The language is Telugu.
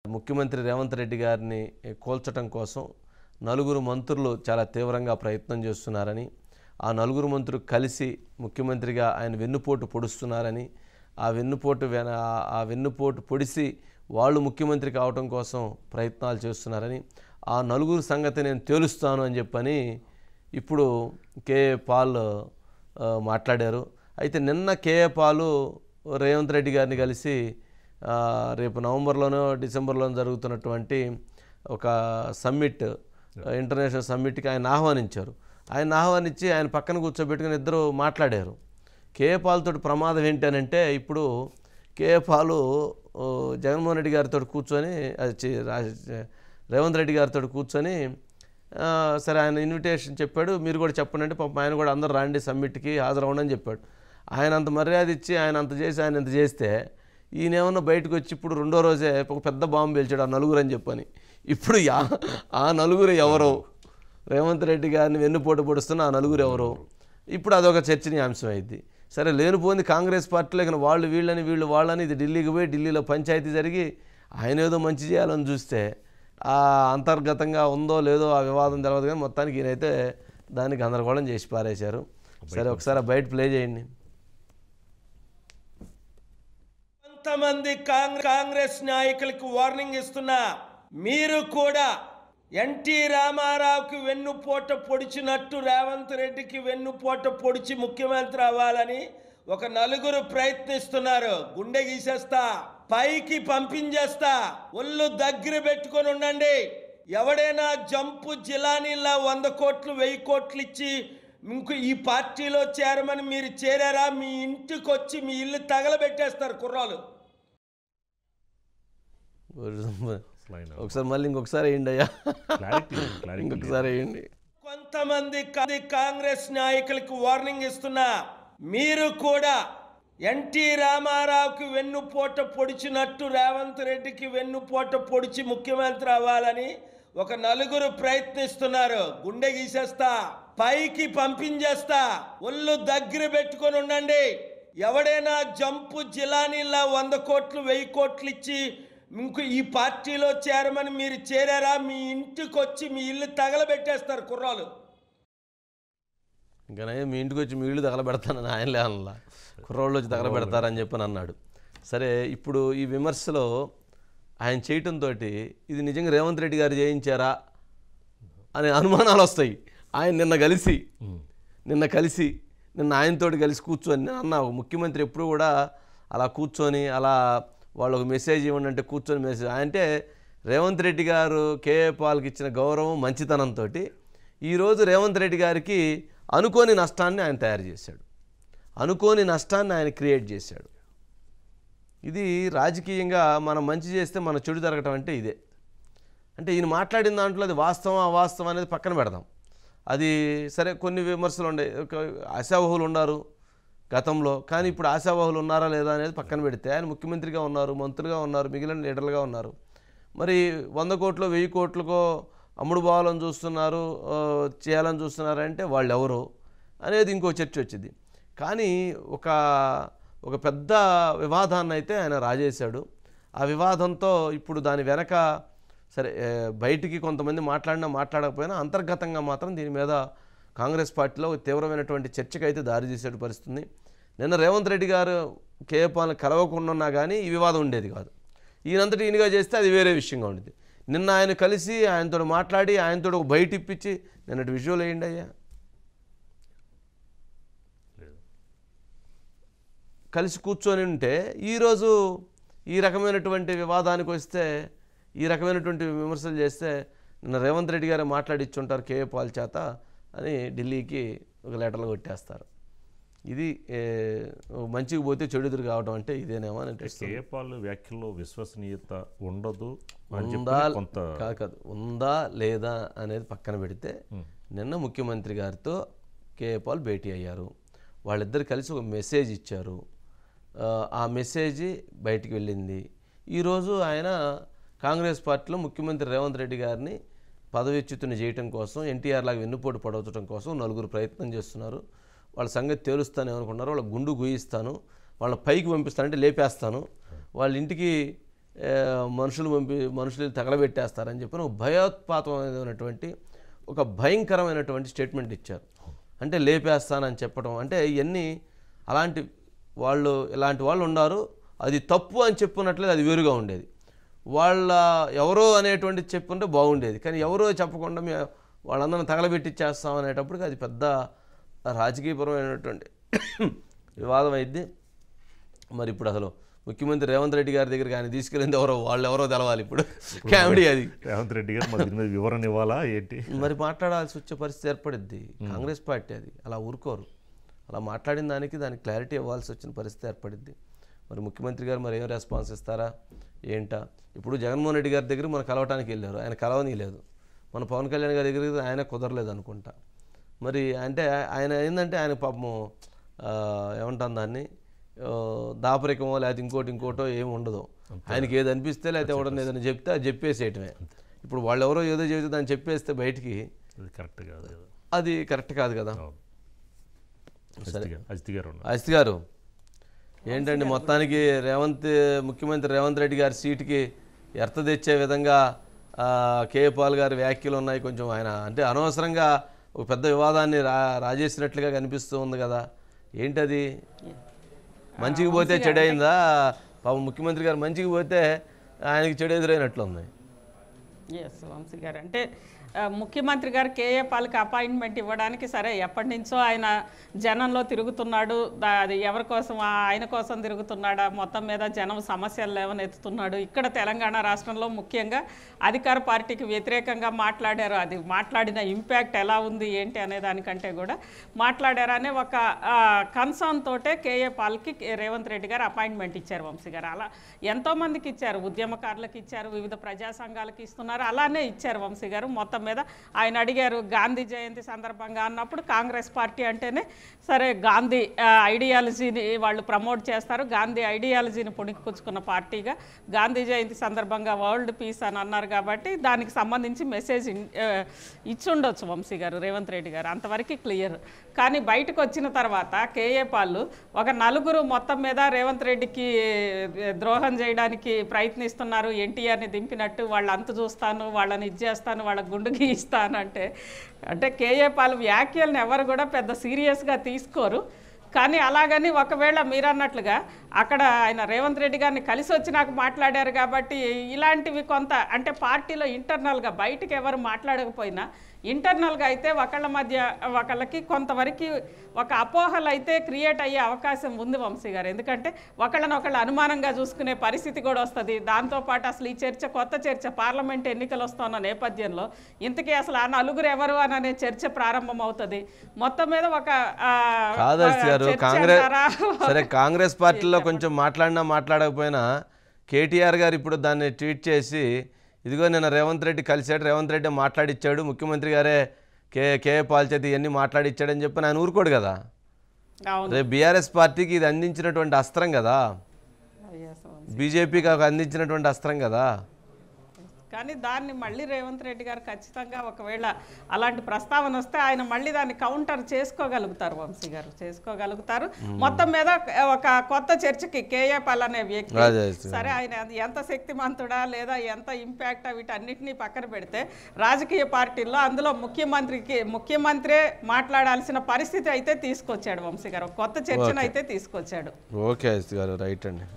ముఖ్యమంత్రి రేవంత్ రెడ్డి గారిని కోల్చటం కోసం నలుగురు మంత్రులు చాలా తీవ్రంగా ప్రయత్నం చేస్తున్నారని, ఆ నలుగురు మంత్రులు కలిసి ముఖ్యమంత్రిగా ఆయన వెన్నుపోటు పొడుస్తున్నారని, ఆ వెన్నుపోటు పొడిసి వాళ్ళు ముఖ్యమంత్రి కావటం కోసం ప్రయత్నాలు చేస్తున్నారని, ఆ నలుగురు సంగతి నేను తేలుస్తాను అని చెప్పని ఇప్పుడు కేఏ పాల్ మాట్లాడారు. అయితే నిన్న కేఏ పాల్ రేవంత్ రెడ్డి గారిని కలిసి రేపు నవంబర్లోనో డిసెంబర్లోనో జరుగుతున్నటువంటి ఒక సమ్మిట్, ఇంటర్నేషనల్ సమ్మిట్కి ఆయన ఆహ్వానించారు. ఆయన ఆహ్వానించి ఆయన పక్కన కూర్చోబెట్టుకుని ఇద్దరు మాట్లాడారు. కేఏ పాల్తో ప్రమాదం ఏంటనంటే, ఇప్పుడు కేఏ పాల్ జగన్మోహన్ రెడ్డి గారితో కూర్చొని రేవంత్ రెడ్డి గారితో కూర్చొని సరే ఆయన ఇన్విటేషన్ చెప్పాడు, మీరు కూడా చెప్పండి అంటే పాపం ఆయన కూడా అందరూ రండి సమ్మిట్కి హాజరవ్వండి చెప్పాడు. ఆయన అంత మర్యాద ఇచ్చి ఆయన అంత చేసి ఆయన ఇంత చేస్తే ఈయనేమన్నా బయటకు వచ్చి ఇప్పుడు రెండో రోజే ఒక పెద్ద బాంబు పేల్చాడు ఆ నలుగురు అని చెప్పని. ఇప్పుడు ఆ నలుగురు ఎవరో, రేవంత్ రెడ్డి గారిని వెన్నుపోటు పొడుస్తున్న ఆ నలుగురు ఎవరో ఇప్పుడు అదొక చర్చనీయాంశం అయింది. సరే లేనిపోయింది కాంగ్రెస్ పార్టీలో ఇక వాళ్ళు వీళ్ళని వీళ్ళు వాళ్ళని ఇది ఢిల్లీకి పోయి ఢిల్లీలో పంచాయతీ జరిగి ఆయన ఏదో మంచి చేయాలని చూస్తే ఆ అంతర్గతంగా ఉందో లేదో ఆ వివాదం తెలియదు, కానీ మొత్తానికి ఈయనైతే దాన్ని గందరగోళం చేసి పారేశారు. సరే ఒకసారి బయట ప్లే చేయండి. కొంతమంది కాంగ్రెస్ నాయకులకు వార్నింగ్ ఇస్తున్నా, మీరు కూడా ఎన్టీ రామారావుకి వెన్నుపోట పొడిచినట్టు రేవంత్ రెడ్డికి వెన్నుపోట పొడిచి ముఖ్యమంత్రి అవ్వాలని ఒక నలుగురు ప్రయత్నిస్తున్నారు. గుండె గీసేస్తా, పైకి పంపించేస్తా, ఒళ్ళు దగ్గర పెట్టుకొని ఉండండి. ఎవడైనా జంపు జిలానీలా 100 కోట్లు 1000 కోట్లు ఇచ్చి ఇంకో ఈ పార్టీలో చేరమని మీరు చేరారా, మీ ఇంటికి వచ్చి మీ ఇల్లు తగలబెట్టేస్తారు కుర్రాలు. ఒకసారి మళ్ళీ ఇంకొకసారి వేయండి అయ్యా, ఇంకొకసారి వేయండి. కొంతమంది కాంగ్రెస్ నాయకులకు వార్నింగ్ ఇస్తున్నా, మీరు కూడా ఎన్టీ రామారావుకి వెన్నుపోట పొడిచినట్టు రేవంత్ రెడ్డికి వెన్నుపోట పొడిచి ముఖ్యమంత్రి అవ్వాలని ఒక నలుగురు ప్రయత్నిస్తున్నారు. గుండె గీసేస్తా, పైకి పంపించేస్తా, ఒళ్ళు దగ్గర పెట్టుకొని ఉండండి. ఎవడైనా జంపు జిలానీలా 100 కోట్లు 1000 కోట్లు ఇచ్చి ఇంకో ఈ పార్టీలో చేరమని మీరు చేరారా, మీ ఇంటికి వచ్చి మీ ఇల్లు తగలబెట్టేస్తారు కుర్రాలు. ఇంకా మీ ఇంటికి వచ్చి మీ ఇల్లు తగలబెడతానని ఆయన లేనలా, కుర్రోళ్ళు వచ్చి తగలబెడతారని చెప్పని అన్నాడు. సరే ఇప్పుడు ఈ విమర్శలో ఆయన చేయటంతో ఇది నిజంగా రేవంత్ రెడ్డి గారు చేయించారా అనే అనుమానాలు వస్తాయి. ఆయన నిన్న ఆయనతోటి కలిసి కూర్చొని నేను అన్నా, ముఖ్యమంత్రి ఎప్పుడు కూడా అలా కూర్చొని అలా వాళ్ళకు మెసేజ్ ఇవ్వండి అంటే కూర్చొని మెసేజ్ అంటే రేవంత్ రెడ్డి గారు కేఏ పాల్కి ఇచ్చిన గౌరవం మంచితనంతో ఈరోజు రేవంత్ రెడ్డి గారికి అనుకోని నష్టాన్ని ఆయన తయారు చేశాడు, అనుకోని నష్టాన్ని ఆయన క్రియేట్ చేశాడు. ఇది రాజకీయంగా మనం మంచి చేస్తే మన చెడు జరగటం అంటే ఇదే. అంటే ఈయన మాట్లాడిన దాంట్లో అది వాస్తవం అవాస్తవం అనేది పక్కన పెడదాం. అది సరే, కొన్ని విమర్శలు ఉన్నాయి, ఆశావహులు ఉన్నారు గతంలో, కానీ ఇప్పుడు ఆశావాహులు ఉన్నారా లేదా అనేది పక్కన పెడితే ఆయన ముఖ్యమంత్రిగా ఉన్నారు, మంత్రులుగా ఉన్నారు, మిగిలిన లీడర్లుగా ఉన్నారు. మరి 100 కోట్లు 1000 కోట్లకో అమ్ముడు పోవాలని చూస్తున్నారు, చేయాలని చూస్తున్నారు అంటే వాళ్ళు ఎవరు అనేది ఇంకో చర్చ వచ్చింది. కానీ ఒక పెద్ద వివాదాన్ని అయితే ఆయన రాజేశాడు. ఆ వివాదంతో ఇప్పుడు దాని వెనక సరే బయటికి కొంతమంది మాట్లాడకపోయినా అంతర్గతంగా మాత్రం దీని మీద కాంగ్రెస్ పార్టీలో తీవ్రమైనటువంటి చర్చకు అయితే దారితీసే పరిస్థితుంది. నిన్న రేవంత్ రెడ్డి గారు కేఏ పాల్ని కలవకుండా ఉన్నా కానీ ఈ వివాదం ఉండేది కాదు. ఈయనంతటి ఈయనగా చేస్తే అది వేరే విషయంగా ఉండేది. నిన్న ఆయన కలిసి ఆయనతో మాట్లాడి ఆయనతో ఒక బయట ఇప్పించి నిన్నటి విజువల్ వేయండి అయ్యా, కలిసి కూర్చొని ఉంటే ఈరోజు ఈ రకమైనటువంటి వివాదానికి వస్తే, ఈ రకమైనటువంటి విమర్శలు చేస్తే నిన్న రేవంత్ రెడ్డి గారే మాట్లాడిచ్చుంటారు కేఏ పాల్ చేత అని ఢిల్లీకి ఒక లెటర్లు కొట్టేస్తారు. ఇది మంచికి పోతే చెడు ఎదురు కావడం అంటే ఇదేనేమో అని అనిపిస్తుంది. కేఏ పాల్ వ్యాఖ్యల్లో విశ్వసనీయత ఉండదు, కాదు ఉందా లేదా అనేది పక్కన పెడితే నిన్న ముఖ్యమంత్రి గారితో కేఏ పాల్ భేటీ అయ్యారు. వాళ్ళిద్దరు కలిసి ఒక మెసేజ్ ఇచ్చారు. ఆ మెసేజ్ బయటికి వెళ్ళింది. ఈరోజు ఆయన కాంగ్రెస్ పార్టీలో ముఖ్యమంత్రి రేవంత్ రెడ్డి గారిని పదవిచ్యుతుని చేయటం కోసం, ఎన్టీఆర్ లాగా వెన్నుపోటు పడవచ్చడం కోసం నలుగురు ప్రయత్నం చేస్తున్నారు. వాళ్ళ సంగతి తేలుస్తాను ఏమనుకున్నారు, వాళ్ళ గుండు గుయిస్తాను, వాళ్ళ పైకి పంపిస్తానంటే లేపేస్తాను, వాళ్ళ ఇంటికి మనుషులు తగలబెట్టేస్తారని చెప్పి ఒక భయోత్పాతమైనటువంటి ఒక భయంకరమైనటువంటి స్టేట్మెంట్ ఇచ్చారు. అంటే లేపేస్తానని చెప్పడం అంటే ఇవన్నీ అలాంటి వాళ్ళు ఇలాంటి వాళ్ళు ఉన్నారు. అది తప్పు అని చెప్పుకున్నట్లేదు, అది వేరుగా ఉండేది. వాళ్ళ ఎవరో అనేటువంటి చెప్పుంటే బాగుండేది. కానీ ఎవరో చెప్పకుండా వాళ్ళందరిని తగలబెట్టిచ్చేస్తాం అనేటప్పటికి అది పెద్ద రాజకీయపరమైనటువంటి వివాదం అయింది. మరి ఇప్పుడు అసలు ముఖ్యమంత్రి రేవంత్ రెడ్డి గారి దగ్గరికి ఆయన తీసుకెళ్ళింది వాళ్ళెవరో తెలవాలి. ఇప్పుడు కామెడీ అది. రేవంత్ రెడ్డి గారు మరి దీని మీద వివరణ ఇవ్వాలా ఏంటి? మరి మాట్లాడాల్సి వచ్చే పరిస్థితి ఏర్పడిద్ది. కాంగ్రెస్ పార్టీ అది అలా ఊరుకోరు. అలా మాట్లాడిన దానికి క్లారిటీ ఇవ్వాల్సి వచ్చిన పరిస్థితి ఏర్పడిద్ది. మరి ముఖ్యమంత్రి గారు మరి ఏం రెస్పాన్స్ ఇస్తారా ఏంటా? ఇప్పుడు జగన్మోహన్ రెడ్డి గారి దగ్గర మనం కలవటానికి వెళ్ళారు, ఆయన కలవనీయలేదు. మన పవన్ కళ్యాణ్ గారి దగ్గర ఆయన కుదరలేదు అనుకుంటా. మరి అంటే ఆయన ఏంటంటే ఆయన పాపము ఏమంటాం దాన్ని దాపరికమో లేకపోతే ఇంకోటో ఏమి ఉండదు. ఆయనకి ఏది అనిపిస్తే లేకపోతే ఎవడన్నా ఏదైనా చెప్తే అది చెప్పేసేయటమే. ఇప్పుడు వాళ్ళు ఎవరో ఏదో చెబితే దాన్ని చెప్పేస్తే బయటికి అది కరెక్ట్ కాదు కదా. అజిత్ గారు ఏంటండి మొత్తానికి ముఖ్యమంత్రి రేవంత్ రెడ్డి గారి సీటుకి ఎర్త తెచ్చే విధంగా కేఏ పాల్ గారి వ్యాఖ్యలు ఉన్నాయి. కొంచెం ఆయన అంటే అనవసరంగా ఒక పెద్ద వివాదాన్ని రాజేసినట్లుగా కనిపిస్తూ ఉంది కదా, ఏంటది? మంచికి పోతే చెడైందా? పాపం ముఖ్యమంత్రి గారు మంచికి పోతే ఆయనకి చెడు ఎదురైనట్లుంది. ఎస్ వంశీ గారు అంటే ముఖ్యమంత్రి గారు కేఏ పాల్కి అపాయింట్మెంట్ ఇవ్వడానికి సరే ఎప్పటి నుంచో ఆయన జనంలో తిరుగుతున్నాడు. అది ఎవరి కోసం ఆయన కోసం తిరుగుతున్నాడా, మొత్తం మీద జనం సమస్యలు లేవనెత్తుతున్నాడు. ఇక్కడ తెలంగాణ రాష్ట్రంలో ముఖ్యంగా అధికార పార్టీకి వ్యతిరేకంగా మాట్లాడారు. అది మాట్లాడిన ఇంపాక్ట్ ఎలా ఉంది ఏంటి అనే దానికంటే కూడా మాట్లాడారనే ఒక కన్సర్న్ తోటే కేఏ పాల్కి రేవంత్ రెడ్డి గారు అపాయింట్మెంట్ ఇచ్చారు వంశీ గారు. అలా ఎంతోమందికి ఇచ్చారు, ఉద్యమకారులకు ఇచ్చారు, వివిధ ప్రజా సంఘాలకు ఇస్తున్నారు, అలానే ఇచ్చారు వంశీ గారు. మొత్తం మీద ఆయన అడిగారు గాంధీ జయంతి సందర్భంగా అన్నప్పుడు కాంగ్రెస్ పార్టీ అంటేనే సరే గాంధీ ఐడియాలజీని వాళ్ళు ప్రమోట్ చేస్తారు, గాంధీ ఐడియాలజీని పుణికిపుచ్చుకున్న పార్టీగా గాంధీ జయంతి సందర్భంగా వరల్డ్ పీస్ అని అన్నారు కాబట్టి దానికి సంబంధించి మెసేజ్ ఇచ్చుండొచ్చు వంశీ గారు రేవంత్ రెడ్డి గారు, అంతవరకు క్లియర్. కానీ బయటకు వచ్చిన తర్వాత కేఏ పాల్ ఒక నలుగురు మొత్తం మీద రేవంత్ రెడ్డికి ద్రోహం చేయడానికి ప్రయత్నిస్తున్నారు, ఎన్టీఆర్ని దింపినట్టు వాళ్ళు అంతు చూస్తాను, వాళ్ళని ఇచ్చేస్తాను, వాళ్ళ గుండు గీస్తానంటే అంటే కేఏ పాల్ వ్యాఖ్యలను ఎవరు కూడా పెద్ద సీరియస్గా తీసుకోరు. కానీ అలాగని ఒకవేళ మీరన్నట్లుగా అక్కడ ఆయన రేవంత్ రెడ్డి గారిని కలిసి వచ్చి నాకు మాట్లాడారు కాబట్టి ఇలాంటివి కొంత అంటే పార్టీలో ఇంటర్నల్గా బయటికి ఎవరు మాట్లాడకపోయినా ఇంటర్నల్గా అయితే ఒకళ్ళ మధ్య ఒకళ్ళకి కొంతవరకు ఒక అపోహలు అయితే క్రియేట్ అయ్యే అవకాశం ఉంది వంశీ గారు. ఎందుకంటే ఒకళ్ళనొకళ్ళు అనుమానంగా చూసుకునే పరిస్థితి కూడా వస్తుంది. దాంతోపాటు అసలు ఈ కొత్త చర్చ పార్లమెంట్ ఎన్నికలు వస్తున్న నేపథ్యంలో ఇంతకీ అసలు ఆ నలుగురు ఎవరు అనే చర్చ ప్రారంభం అవుతుంది. మొత్తం మీద ఒక కాంగ్రెస్ పార్టీలో కొంచెం మాట్లాడకపోయినా కేటీఆర్ గారు ఇప్పుడు దాన్ని ట్వీట్ చేసి ఇదిగో నేను రేవంత్ రెడ్డి కలిశాడు, రేవంత్ రెడ్డి మాట్లాడిచ్చాడు, ముఖ్యమంత్రి గారే కేఏ పాల్ చేతి ఇవన్నీ మాట్లాడిచ్చాడని చెప్పి ఆయన ఊరుకోడు కదా. రేపు బీఆర్ఎస్ పార్టీకి ఇది అందించినటువంటి అస్త్రం కదా, బీజేపీకి అందించినటువంటి అస్త్రం కదా. కానీ దాన్ని మళ్ళీ రేవంత్ రెడ్డి గారు ఖచ్చితంగా ఒకవేళ అలాంటి ప్రస్తావన వస్తే ఆయన మళ్ళీ దాన్ని కౌంటర్ చేసుకోగలుగుతారు వంశీ గారు, చేసుకోగలుగుతారు. మొత్తం మీద ఒక కొత్త చర్చకి కేఏ పాల్ అనే వ్యక్తి సరే ఆయన ఎంత శక్తిమంతుడా లేదా ఎంత ఇంపాక్ట్ వీటన్నిటినీ పక్కన పెడితే రాజకీయ పార్టీల్లో అందులో ముఖ్యమంత్రే మాట్లాడాల్సిన పరిస్థితి అయితే తీసుకొచ్చాడు వంశీ గారు, కొత్త చర్చను అయితే తీసుకొచ్చాడు. ఓకే గారు రైట్ అండి.